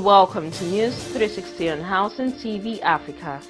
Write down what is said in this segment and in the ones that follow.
welcome to News 360 on Housing TV Africa.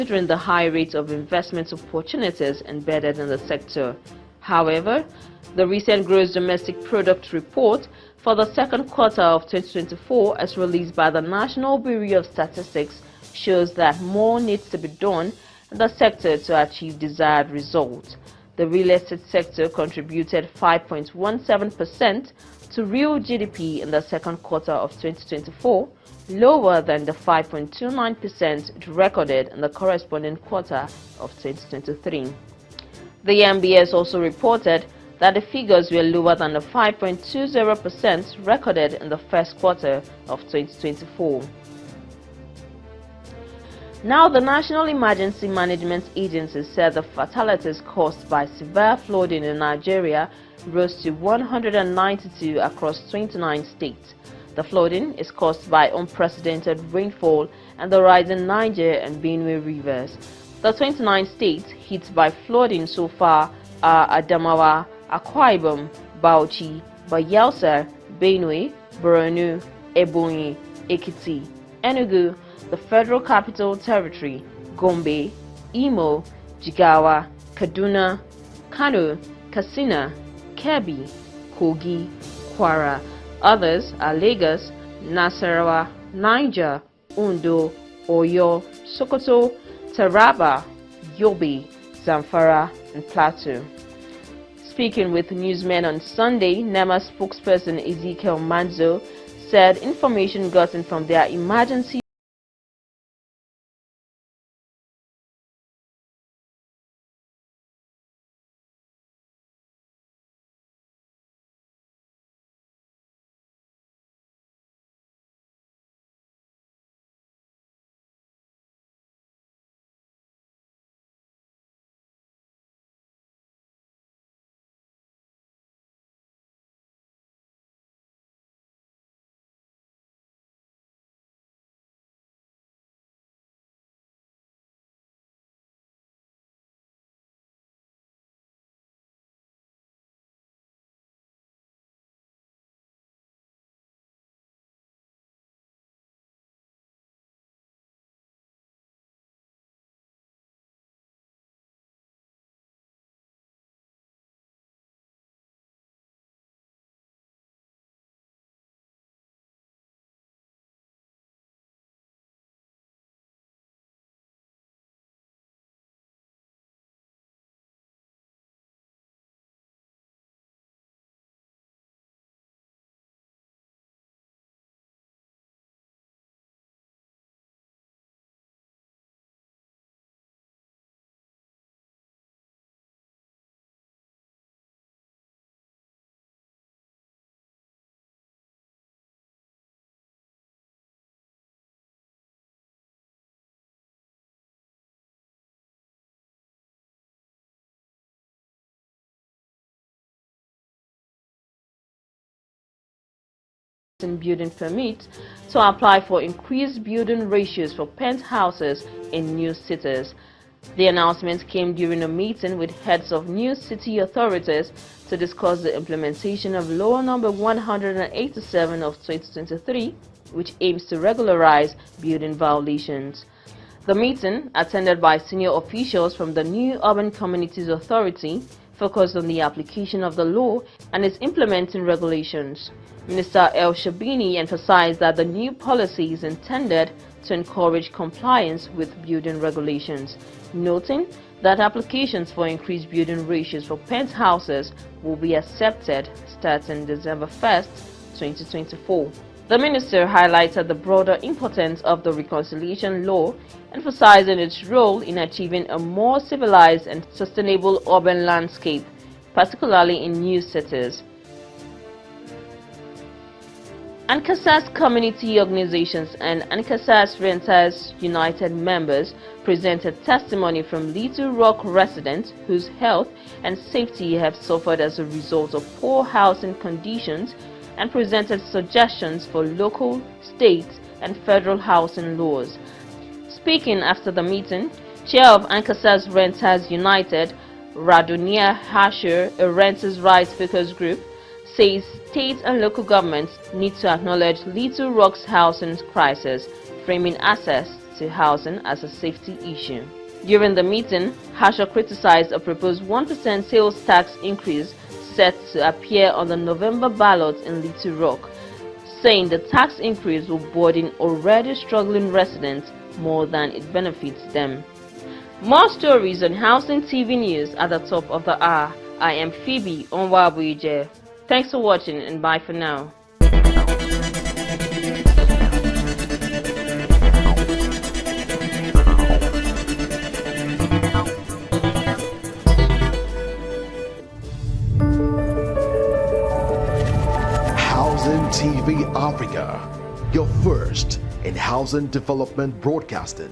Considering the high rate of investment opportunities embedded in the sector. However, the recent gross domestic product report for the second quarter of 2024 as released by the National Bureau of Statistics shows that more needs to be done in the sector to achieve desired results. The real estate sector contributed 5.17% to real GDP in the second quarter of 2024, lower than the 5.29% recorded in the corresponding quarter of 2023. The MBS also reported that the figures were lower than the 5.20% recorded in the first quarter of 2024. Now, the National Emergency Management Agency said the fatalities caused by severe flooding in Nigeria rose to 192 across 29 states. The flooding is caused by unprecedented rainfall and the rising Niger and Benue rivers. The 29 states hit by flooding so far are Adamawa, Akwa Ibom, Bauchi, Bayelsa, Benue, Borno, Ebonyi, Ekiti, Enugu, the Federal Capital Territory, Gombe, Imo, Jigawa, Kaduna, Kano, Katsina, Kebbi, Kogi, Kwara. Others are Lagos, Nasarawa, Niger, Ondo, Oyo, Sokoto, Taraba, Yobe, Zamfara, and Plateau. Speaking with newsmen on Sunday, NEMA spokesperson Ezekiel Manzo said information gotten from their emergency building permit to apply for increased building ratios for penthouses in new cities. The announcement came during a meeting with heads of new city authorities to discuss the implementation of Law Number 187 of 2023, which aims to regularize building violations. The meeting, attended by senior officials from the new Urban Communities Authority, focused on the application of the law and its implementing regulations. Minister El Shabini emphasized that the new policy is intended to encourage compliance with building regulations, noting that applications for increased building ratios for penthouses will be accepted starting December 1st, 2024. The minister highlighted the broader importance of the reconciliation law, emphasizing its role in achieving a more civilized and sustainable urban landscape, particularly in new cities. Ankasas community organizations and Ankasas Renters United members presented testimony from Little Rock residents whose health and safety have suffered as a result of poor housing conditions, and presented suggestions for local, state, and federal housing laws. Speaking after the meeting, Chair of Ankasas Renters United, Radonia Hasher, a renters' rights focus group, says state and local governments need to acknowledge Little Rock's housing crisis, framing access to housing as a safety issue. During the meeting, Hasher criticized a proposed 1% sales tax increase set to appear on the November ballot in Little Rock, saying the tax increase will burden already struggling residents more than it benefits them. More stories on Housing TV News at the top of the hour. I am Phoebe Onwabuije. Thanks for watching and bye for now. Housing TV Africa, your first in housing development broadcasting.